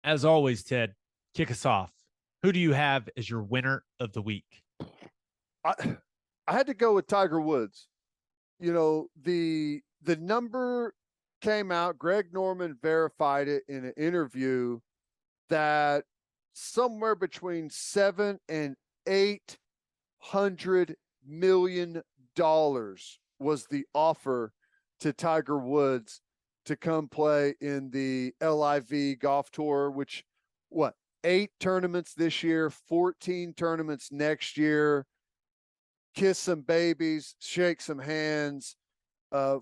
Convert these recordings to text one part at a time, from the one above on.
As always, Ted, kick us off. Who do you have as your winner of the week? I I had to go with Tiger Woods. The number came out. Greg Norman verified it in an interview that somewhere between $700 and $800 million was the offer to Tiger Woods to come play in the LIV Golf Tour, which what 8 tournaments this year, 14 tournaments next year. Kiss some babies, shake some hands,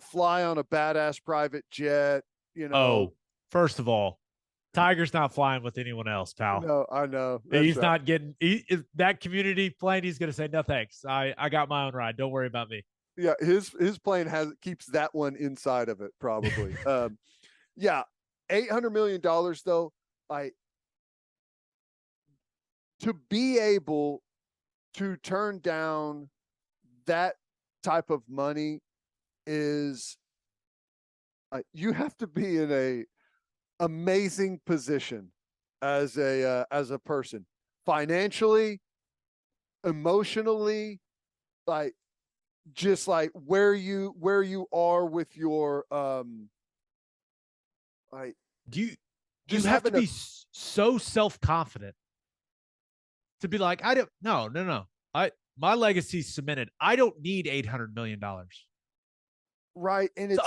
fly on a badass private jet. Oh, first of all, Tiger's not flying with anyone else, pal. No, I know. He's not getting that community plane. He's going to say, no, thanks. I got my own ride. Don't worry about me. Yeah, his plane keeps that one inside of it, probably. Yeah, $800 million though. To be able to turn down that type of money is you have to be in a amazing position as a person, financially, emotionally, just where you are with your do you have to be so self-confident to be like, I don't no. My legacy's cemented. I don't need $800 million. Right. And it's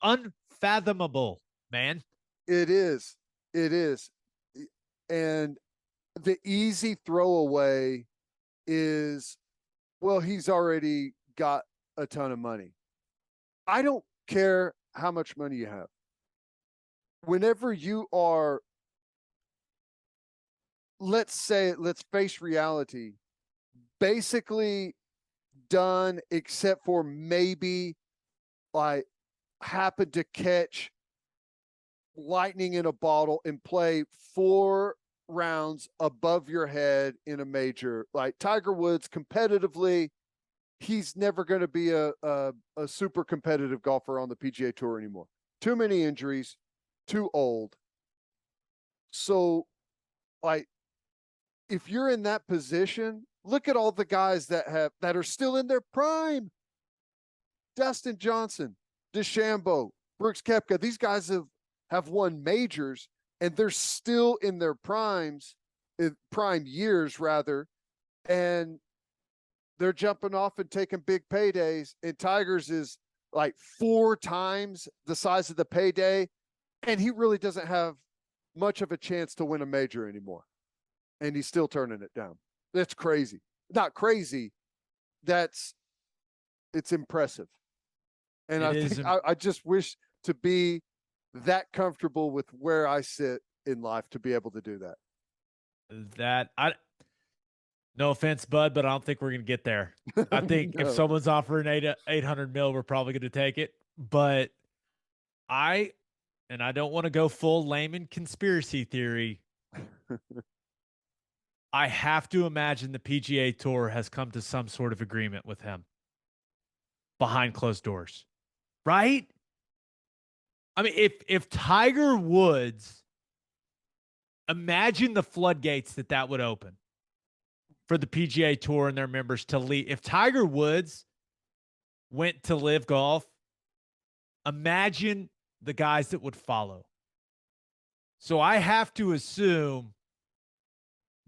unfathomable, man. It is. And the easy throwaway is, well, he's already got a ton of money. I don't care how much money you have. Whenever you are, let's face reality, basically done except for maybe happen to catch lightning in a bottle and play 4 rounds above your head in a major. Like Tiger Woods, competitively, he's never going to be a super competitive golfer on the PGA Tour anymore. Too many injuries, too old. So, if you're in that position, look at all the guys that are still in their prime. Dustin Johnson, DeChambeau, Brooks Koepka. These guys have won majors, and they're still in their prime years rather, and they're jumping off and taking big paydays. And Tiger's is 4 times the size of the payday, and he really doesn't have much of a chance to win a major anymore. And he's still turning it down. That's crazy. Not crazy. It's impressive. And I just wish to be that comfortable with where I sit in life to be able to do that. No offense, bud, but I don't think we're going to get there. I think if someone's offering 800 mil, we're probably going to take it. But I don't want to go full Lehman conspiracy theory. I have to imagine the PGA Tour has come to some sort of agreement with him behind closed doors, right? I mean, if Tiger Woods, imagine the floodgates that would open for the PGA Tour and their members to leave. If Tiger Woods went to LIV Golf, imagine the guys that would follow. So I have to assume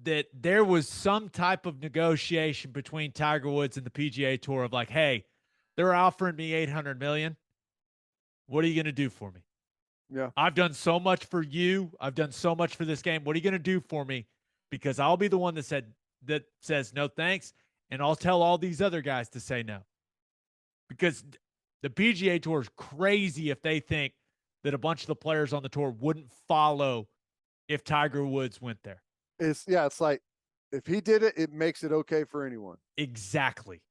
that there was some type of negotiation between Tiger Woods and the PGA Tour of hey, they're offering me $800 million. What are you going to do for me? Yeah. I've done so much for you. I've done so much for this game. What are you going to do for me? Because I'll be the one that says no thanks, and I'll tell all these other guys to say no. Because the PGA Tour is crazy if they think that a bunch of the players on the tour wouldn't follow if Tiger Woods went there. It's like if he did it, it makes it okay for anyone. Exactly.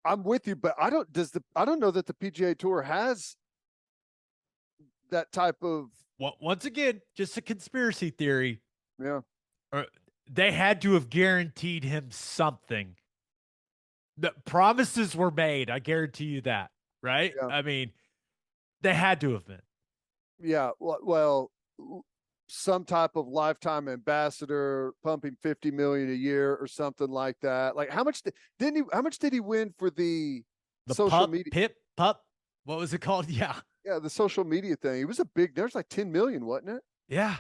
I'm with you, but I don't know that the PGA Tour has that type of. Once again, just a conspiracy theory. Yeah. They had to have guaranteed him something. The promises were made. I guarantee you that, right? Yeah. I mean, they had to have been. Yeah. Well, some type of lifetime ambassador, pumping 50 million a year or something like that. Like how much how much did he win for the The social media? pup. What was it called? Yeah. Yeah, the social media thing. It was a big, there's like 10 million, wasn't it? Yeah.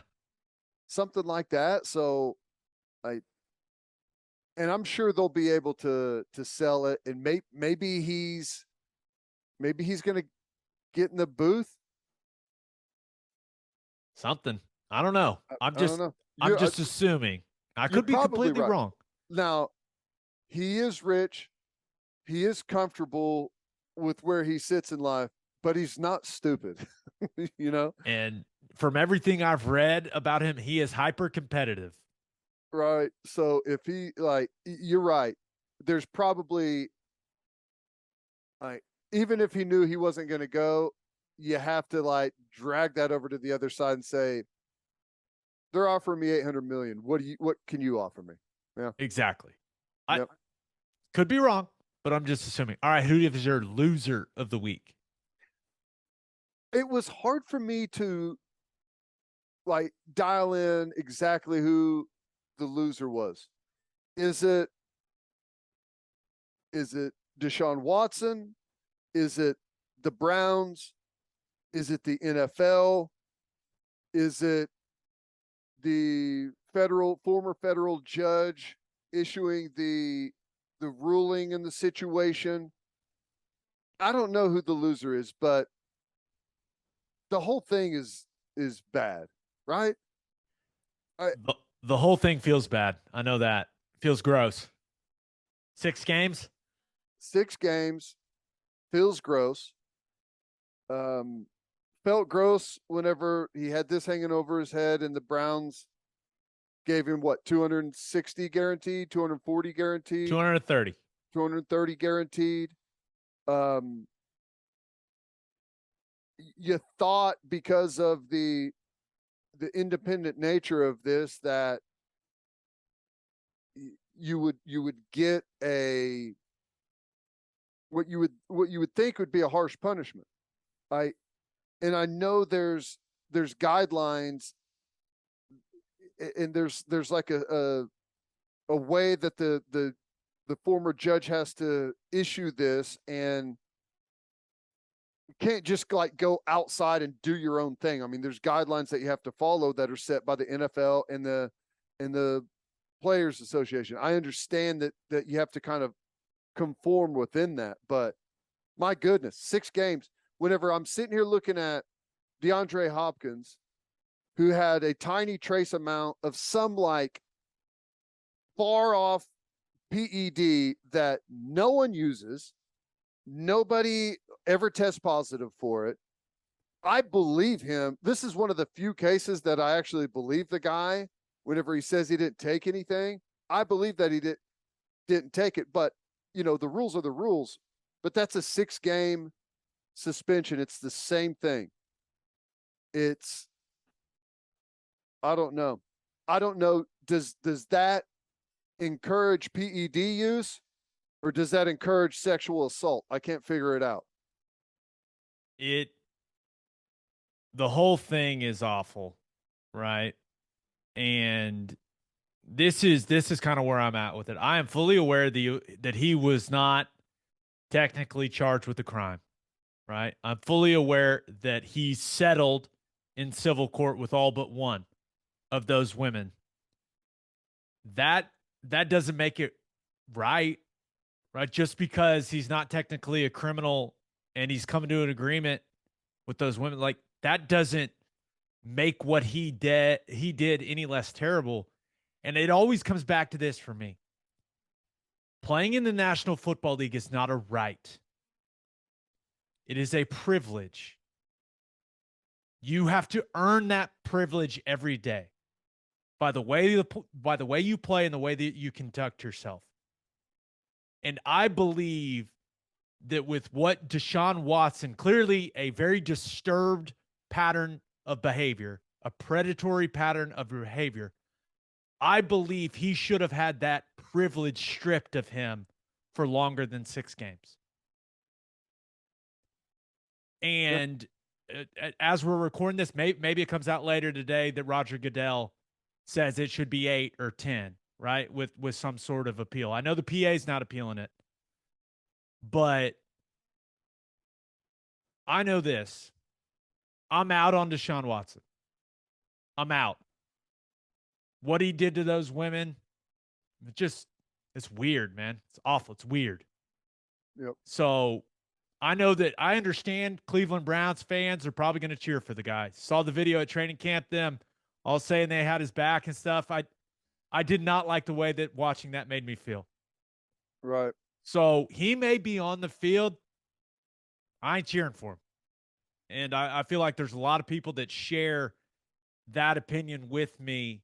Something like that. So I, and I'm sure they'll be able to sell it. And maybe he's going to get in the booth. Something. I don't know. I don't know. I'm just assuming. I You're could be probably completely right. wrong. Now, he is rich. He is comfortable with where he sits in life, but he's not stupid, you know? And from everything I've read about him, he is hyper competitive. Right. So if he, like, you're right. There's probably, like, even if he knew he wasn't going to go, you have to like drag that over to the other side and say, they're offering me 800 million. What can you offer me? Yeah. Exactly. I Yep. could be wrong, but I'm just assuming. All right, who is your loser of the week? It was hard for me to like dial in exactly who the loser was. Is it Deshaun Watson? Is it the Browns? Is it the NFL? Is it the former federal judge issuing the ruling in the situation? I don't know who the loser is, but the whole thing is bad, right? The whole thing feels bad. I know that. Feels gross. 6 games? 6 games feels gross. Felt gross whenever he had this hanging over his head and the Browns gave him what, 260 guaranteed, 240 guaranteed, 230. 230 guaranteed. You thought because of the independent nature of this that you would get a what you would think would be a harsh punishment. I know there's guidelines and there's like a way that the former judge has to issue this, and you can't just like go outside and do your own thing. I mean, there's guidelines that you have to follow that are set by the NFL and the Players Association. I understand that you have to kind of conform within that, but my goodness, 6 games. Whenever I'm sitting here looking at DeAndre Hopkins, who had a tiny trace amount of some like far off PED that no one uses, nobody ever tests positive for it. I believe him. This is one of the few cases that I actually believe the guy whenever he says he didn't take anything. I believe that he didn't take it, but you know, the rules are the rules. But that's a 6-game suspension. It's the same thing. It's, I don't know. Does that encourage PED use, or does that encourage sexual assault? I can't figure it out. The whole thing is awful, right? And this is kind of where I'm at with it. I am fully aware that he was not technically charged with the crime, right? I'm fully aware that he settled in civil court with all but one of those women. That doesn't make it right? Just because he's not technically a criminal and he's coming to an agreement with those women, like that doesn't make what he did any less terrible. And it always comes back to this for me. Playing in the National Football League is not a right. It is a privilege. You have to earn that privilege every day by the way you play and the way that you conduct yourself. And I believe that with what Deshaun Watson, clearly a very disturbed pattern of behavior, a predatory pattern of behavior, I believe he should have had that privilege stripped of him for longer than 6 games. And as we're recording this, maybe it comes out later today that Roger Goodell says it should be 8 or 10, right? With some sort of appeal. I know the PA is not appealing it, but I know this. I'm out on Deshaun Watson. I'm out. What he did to those women, it's weird, man. It's awful. It's weird. Yep. So I know that I understand Cleveland Browns fans are probably going to cheer for the guy. Saw the video at training camp, them all saying they had his back and stuff. I did not like the way that watching that made me feel. Right. So he may be on the field. I ain't cheering for him. And I feel like there's a lot of people that share that opinion with me.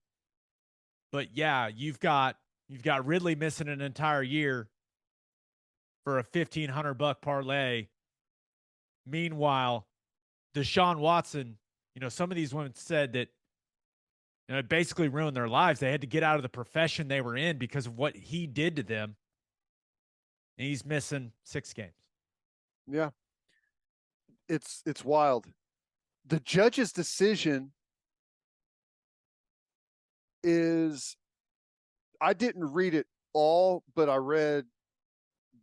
But yeah, you've got Ridley missing an entire year for a $1,500 parlay. Meanwhile, Deshaun Watson, some of these women said that it basically ruined their lives. They had to get out of the profession they were in because of what he did to them. And he's missing 6 games. Yeah. It's wild. The judge's decision is, I didn't read it all, but I read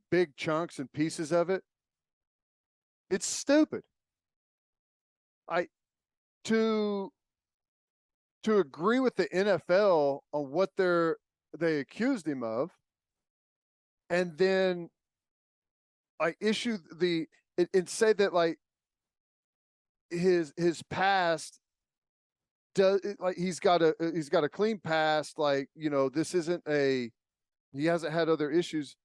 big chunks and pieces of it. It's stupid. To agree with the NFL on what they accused him of, and then issue and say that his past does, he's got a clean past, this isn't he hasn't had other issues.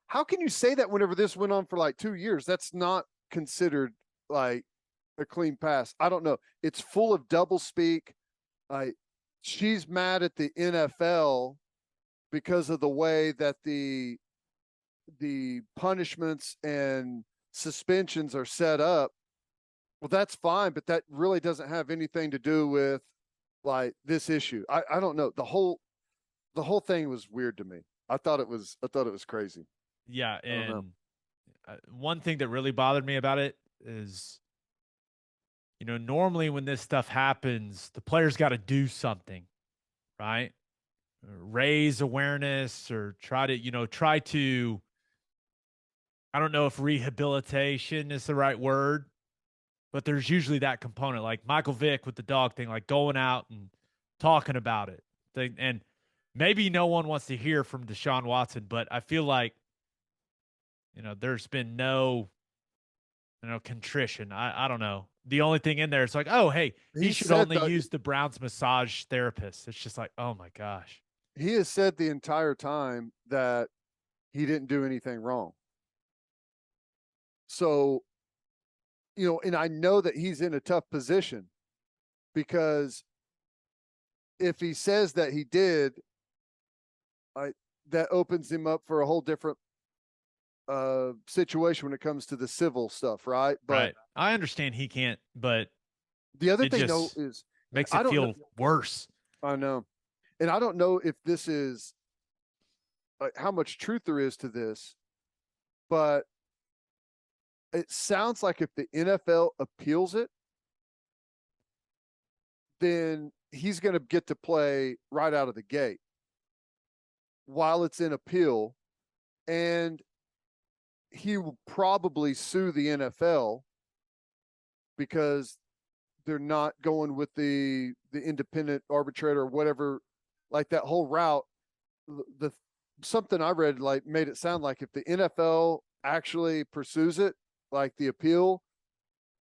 How can you say that whenever this went on for 2 years? That's not considered a clean pass. I don't know. It's full of double speak. She's mad at the NFL because of the way that the punishments and suspensions are set up. Well, that's fine, but that really doesn't have anything to do with this issue. I don't know. The whole thing was weird to me. I thought it was crazy. Yeah, and one thing that really bothered me about it is, normally when this stuff happens, the players got to do something, right? Raise awareness or try to, I don't know if rehabilitation is the right word, but there's usually that component, like Michael Vick with the dog thing, like going out and talking about it. And maybe no one wants to hear from Deshaun Watson, but I feel like, there's been no, contrition. I don't know. The only thing in there is oh, hey, he should only use the Browns massage therapist. It's just oh my gosh. He has said the entire time that he didn't do anything wrong. So, and I know that he's in a tough position, because if he says that he did, that opens him up for a whole different situation when it comes to the civil stuff, right? But right. I understand he can't, but the other thing though is makes it feel worse. I know. And I don't know if this is how much truth there is to this, but it sounds like if the NFL appeals it, then he's going to get to play right out of the gate while it's in appeal. And he will probably sue the NFL because they're not going with the independent arbitrator or whatever, that whole route. The something I read made it sound like if the NFL actually pursues it, the appeal,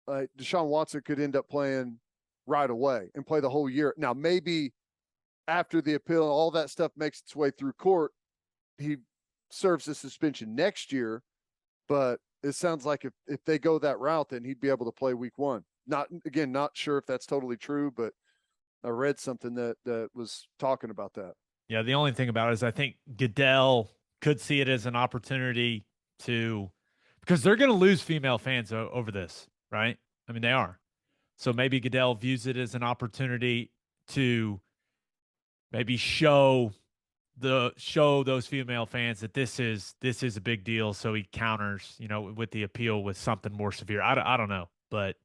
Deshaun Watson could end up playing right away and play the whole year. Now, maybe after the appeal and all that stuff makes its way through court, he serves the suspension next year. But it sounds like if they go that route, then he'd be able to play week 1. Not sure if that's totally true, but I read something that was talking about that. Yeah, the only thing about it is I think Goodell could see it as an opportunity because they're going to lose female fans over this, right? I mean, they are. So maybe Goodell views it as an opportunity to maybe show those female fans that this is a big deal. So he counters, with the appeal with something more severe. I don't know, but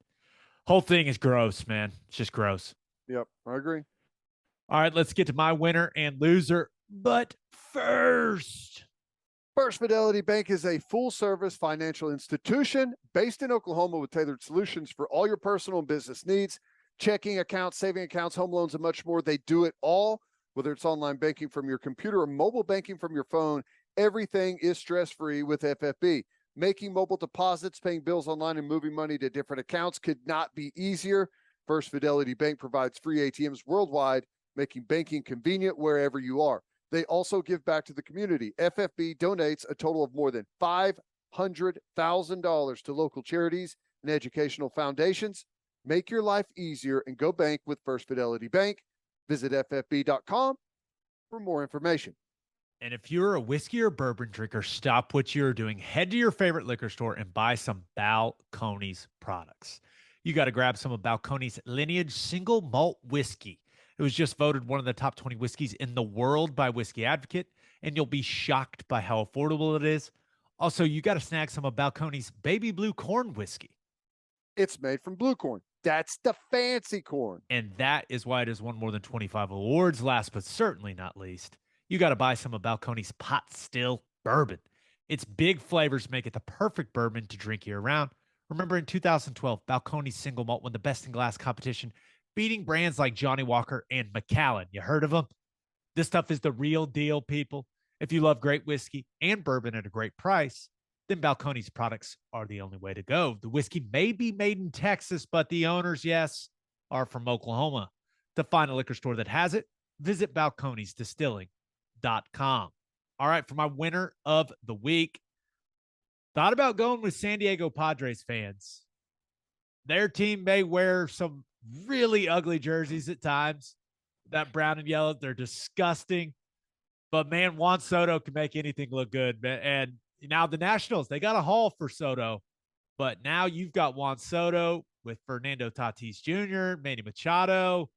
Whole thing is gross, man. It's just gross. Yep, I agree. All right, let's get to my winner and loser. But first, First Fidelity Bank is a full-service financial institution based in Oklahoma with tailored solutions for all your personal and business needs. Checking accounts, saving accounts, home loans, and much more. They do it all, whether it's online banking from your computer or mobile banking from your phone. Everything is stress-free with FFB. Making mobile deposits, paying bills online, and moving money to different accounts could not be easier. First Fidelity Bank provides free ATMs worldwide, making banking convenient wherever you are. They also give back to the community. FFB donates a total of more than $500,000 to local charities and educational foundations. Make your life easier and go bank with First Fidelity Bank. Visit ffb.com for more information. and if you're a whiskey or bourbon drinker, stop what you're doing. Head to your favorite liquor store and buy some Balcones products. You got to grab some of Balcones Lineage Single Malt Whiskey. It was just voted one of the top 20 whiskeys in the world by Whiskey Advocate, and you'll be shocked by how affordable it is. Also, you got to snag some of Balcones Baby Blue Corn Whiskey. It's made from blue corn. That's the fancy corn. And that is why it has won more than 25 awards. Last but certainly not least, you got to buy some of Balcones Pot Still Bourbon. Its big flavors make it the perfect bourbon to drink year round. Remember in 2012, Balcones Single Malt won the Best in Glass competition, beating brands like Johnny Walker and Macallan. You heard of them? This stuff is the real deal, people. If you love great whiskey and bourbon at a great price, then Balcones products are the only way to go. The whiskey may be made in Texas, but the owners, yes, are from Oklahoma. To find a liquor store that has it, visit balconesdistilling.com. All right, for my winner of the week, thought about going with San Diego Padres fans. Their team may wear some really ugly jerseys at times. That brown and yellow, they're disgusting. But man, Juan Soto can make anything look good. And now the Nationals, they got a haul for Soto. But now you've got Juan Soto with Fernando Tatis Jr., Manny Machado.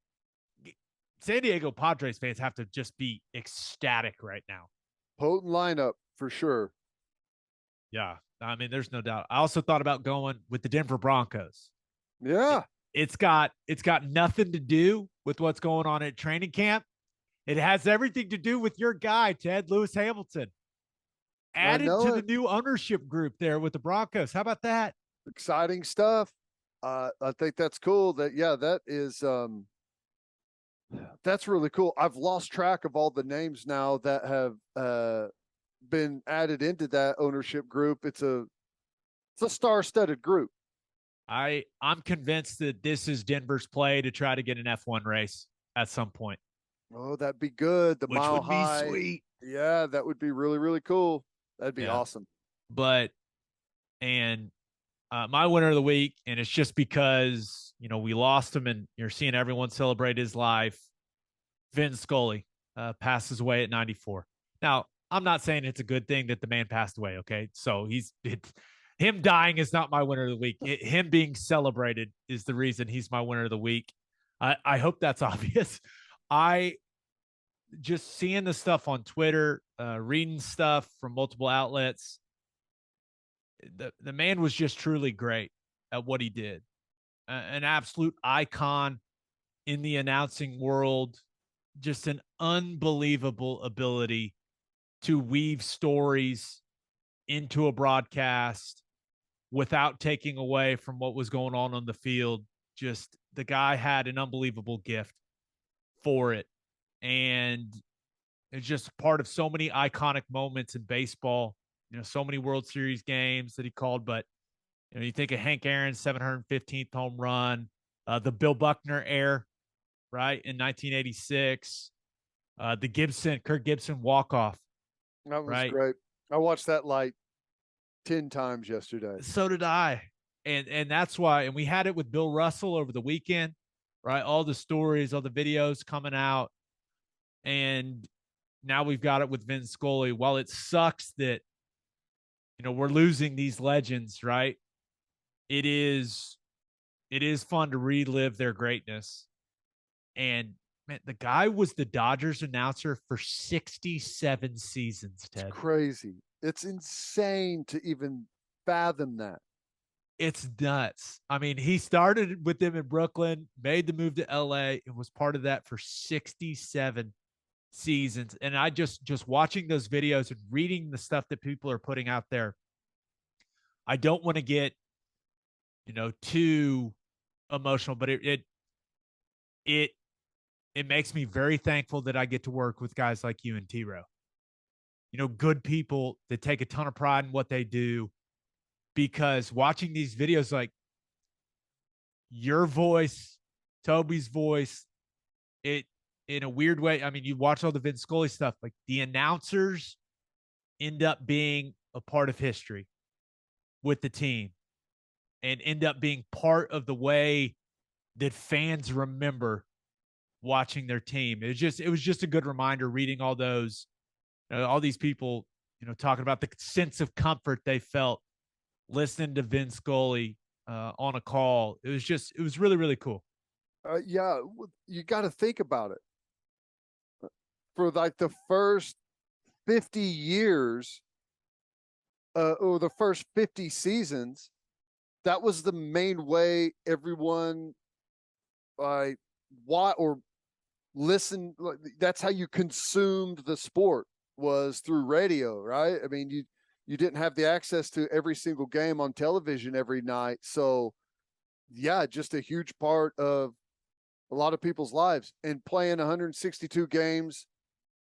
San Diego Padres fans have to just be ecstatic right now. Potent lineup for sure. Yeah. I mean, there's no doubt. I also thought about going with the Denver Broncos. Yeah. It's got nothing to do with what's going on at training camp. It has everything to do with your guy, Ted Lewis Hamilton. Added to the new ownership group there with the Broncos. How about that? Exciting stuff. I think that's cool. That is that's really cool. I've lost track of all the names now that have been added into that ownership group. It's a star-studded group. I'm convinced that this is Denver's play to try to get an F1 race at some point. Oh, that'd be good. The Which mile would high. be sweet. Yeah, that would be really, really cool. That'd be awesome. But, and my winner of the week, and it's just because, we lost him and you're seeing everyone celebrate his life. Vin Scully passes away at 94. Now, I'm not saying it's a good thing that the man passed away. Okay. So him dying is not my winner of the week. Him being celebrated is the reason he's my winner of the week. I hope that's obvious. I just seeing the stuff on Twitter, reading stuff from multiple outlets. The man was just truly great at what he did. An absolute icon in the announcing world. Just an unbelievable ability to weave stories into a broadcast without taking away from what was going on the field. Just the guy had an unbelievable gift for it. And it's just part of so many iconic moments in baseball, so many World Series games that he called. But, you think of Hank Aaron's 715th home run, the Bill Buckner era, right, in 1986, the Kirk Gibson walk-off. That was great. I watched that like 10 times yesterday. So did I. And that's why, and we had it with Bill Russell over the weekend, right? All the stories, all the videos coming out. And now we've got it with Vin Scully. While it sucks that, we're losing these legends, right? It is fun to relive their greatness. And man, the guy was the Dodgers announcer for 67 seasons, Ted. It's crazy. It's insane to even fathom that. It's nuts. I mean, he started with them in Brooklyn, made the move to LA, and was part of that for 67 seasons. And I just watching those videos and reading the stuff that people are putting out there, I don't want to get, too emotional, but it it makes me very thankful that I get to work with guys like you and T-Row. Good people that take a ton of pride in what they do, because watching these videos, like your voice, Toby's voice, it in a weird way. I mean, you watch all the Vin Scully stuff, like the announcers end up being a part of history with the team and end up being part of the way that fans remember watching their team. It was just a good reminder reading all those, all these people, talking about the sense of comfort they felt listening to Vin Scully on a call. It was really, really cool. Yeah, you got to think about it. For like the first 50 years, or the first 50 seasons, that was the main way everyone watch or listen. That's how you consumed the sport, was through radio, right? I mean, you didn't have the access to every single game on television every night. So yeah, just a huge part of a lot of people's lives. And playing 162 games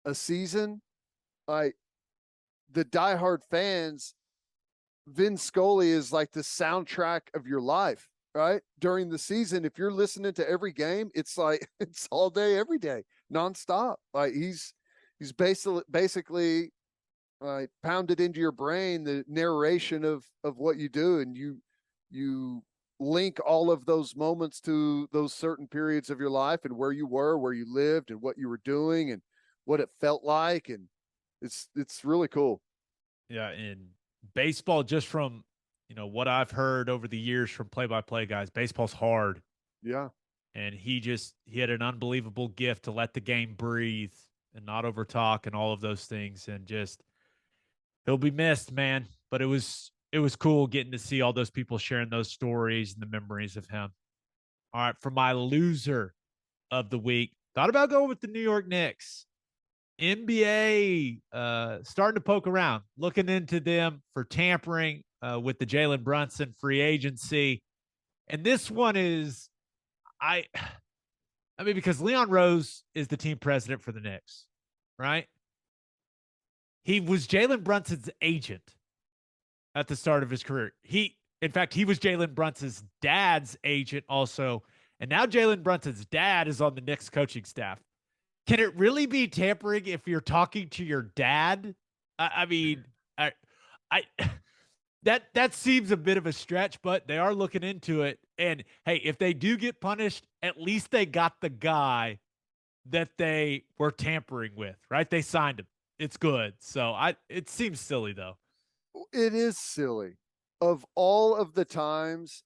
a season, the diehard fans, Vin Scully is like the soundtrack of your life, right? During the season, if you're listening to every game, it's like it's all day, every day, nonstop. Like he's basically pounded into your brain the narration of what you do, and you link all of those moments to those certain periods of your life and where you were, where you lived, and what you were doing, and what it felt like, and it's really cool. Yeah, and baseball, just from what I've heard over the years from play-by-play guys, baseball's hard. Yeah. And he had an unbelievable gift to let the game breathe and not over talk and all of those things. And just he'll be missed, man. But it was cool getting to see all those people sharing those stories and the memories of him. All right, for my loser of the week, thought about going with the New York Knicks. NBA starting to poke around, looking into them for tampering with the Jalen Brunson free agency. And this one is, I mean, because Leon Rose is the team president for the Knicks, right? He was Jalen Brunson's agent at the start of his career. In fact, he was Jalen Brunson's dad's agent also. And now Jalen Brunson's dad is on the Knicks coaching staff. Can it really be tampering if you're talking to your dad? I mean, I that seems a bit of a stretch, but they are looking into it. And hey, if they do get punished, at least they got the guy that they were tampering with, right? They signed him. It's good. So it seems silly though. It is silly. Of all of the times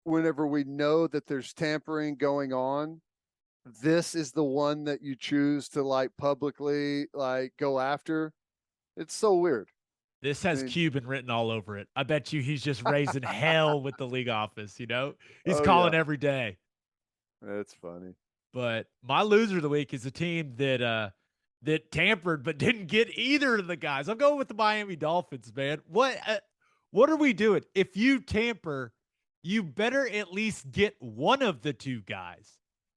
whenever we know that there's tampering going on, this is the one that you choose to like publicly like go after. It's so weird. This I has mean, Cuban written all over it. I bet you he's just raising hell with the league office, He's oh calling yeah, every day. that's funny. But my loser of the week is a team that tampered but didn't get either of the guys. I'm going with the Miami Dolphins, man. What are we doing? If you tamper, you better at least get one of the two guys.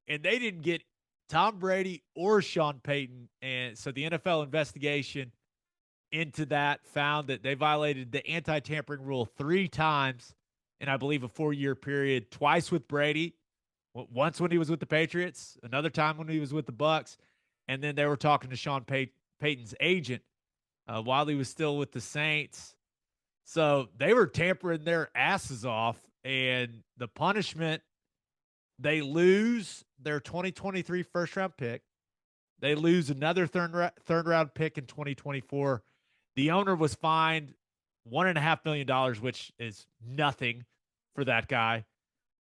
And they didn't get Tom Brady or Sean Payton. And so the NFL investigation into that found that they violated the anti-tampering rule 3 times in, I believe, a 4-year period, twice with Brady, once when he was with the Patriots, another time when he was with the Bucks, and then they were talking to Sean Payton's agent while he was still with the Saints. So they were tampering their asses off, and the punishment, they lose their 2023 first-round pick. They lose another third-round pick in 2024. The owner was fined $1.5 million, which is nothing for that guy.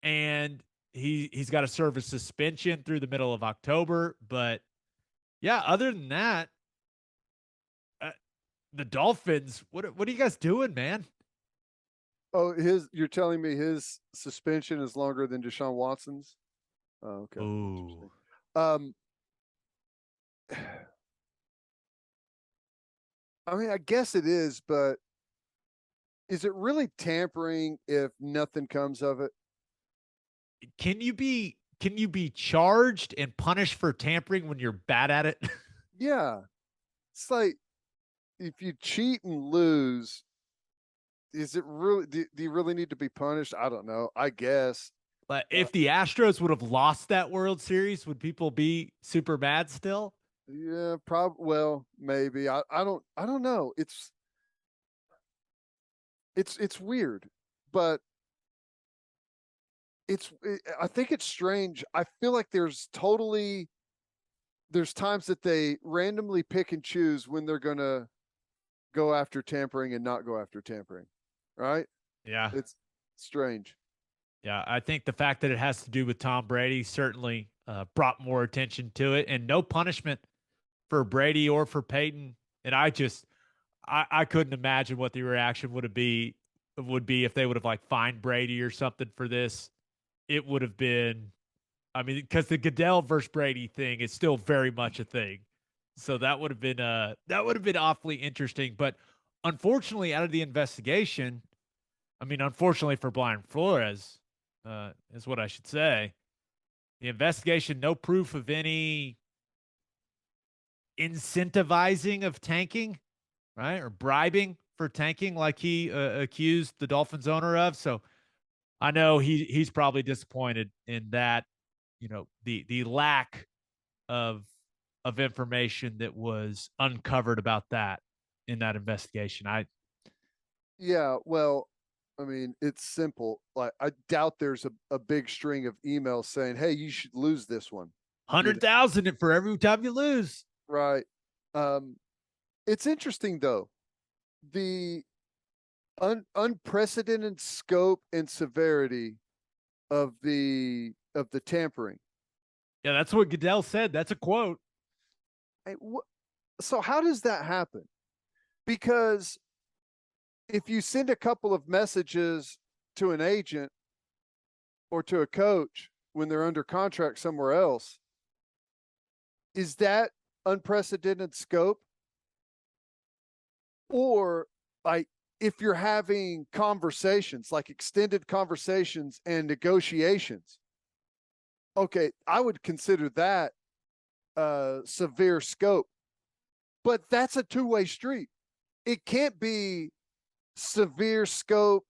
And he's got to serve a suspension through the middle of October. But yeah, other than that, the Dolphins, what are you guys doing, man? Oh, you're telling me his suspension is longer than Deshaun Watson's? Oh, okay. Ooh. Interesting. Um, I mean, I guess it is, but is it really tampering if nothing comes of it? Can you be charged and punished for tampering when you're bad at it? Yeah. It's like if you cheat and lose, is it really do you really need to be punished? I don't know. I guess. But Uh, if the Astros would have lost that World Series, would people be super mad still? yeah, well, maybe. I don't know. It's weird, but I think it's strange. I feel like there's times that they randomly pick and choose when they're gonna go after tampering and not go after tampering. Right? Yeah. It's strange. Yeah. I think the fact that it has to do with Tom Brady certainly brought more attention to it, and no punishment for Brady or for Payton. And I couldn't imagine what the reaction would be if they would have like fined Brady or something for this. It would have been, I mean, because the Goodell versus Brady thing is still very much a thing. So that would have been awfully interesting. But unfortunately, out of the investigation, I mean, unfortunately for Brian Flores, is what I should say. The investigation, no proof of any incentivizing of tanking, right? Or bribing for tanking like he accused the Dolphins owner of. So I know he's probably disappointed in that, the lack of information that was uncovered about that in that investigation. Yeah, well, I mean, it's simple. Like, I doubt there's a big string of emails saying, "Hey, you should lose this one." You know, 100,000 for every time you lose. right? Um, it's interesting though. The unprecedented scope and severity of the tampering. Yeah, that's what Goodell said. That's a quote. Hey, so how does that happen? Because if you send a couple of messages to an agent or to a coach when they're under contract somewhere else, is that unprecedented scope? Or like if you're having conversations, like extended conversations and negotiations, okay, I would consider that severe scope. But that's a two-way street. It can't be severe scope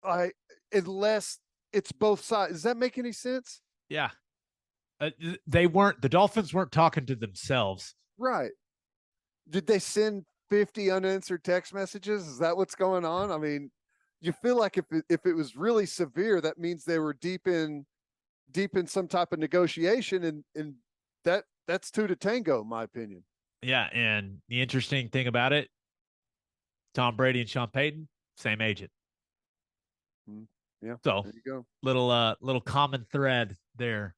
I unless it's both sides. Does that make any sense? Yeah. The Dolphins weren't talking to themselves. Right. Did they send 50 unanswered text messages? Is that what's going on? I mean, you feel like if it was really severe, that means they were deep in some type of negotiation, and that's two to tango, in my opinion. Yeah. And the interesting thing about it, Tom Brady and Sean Payton, same agent. Mm, yeah, So there you go. little common thread there.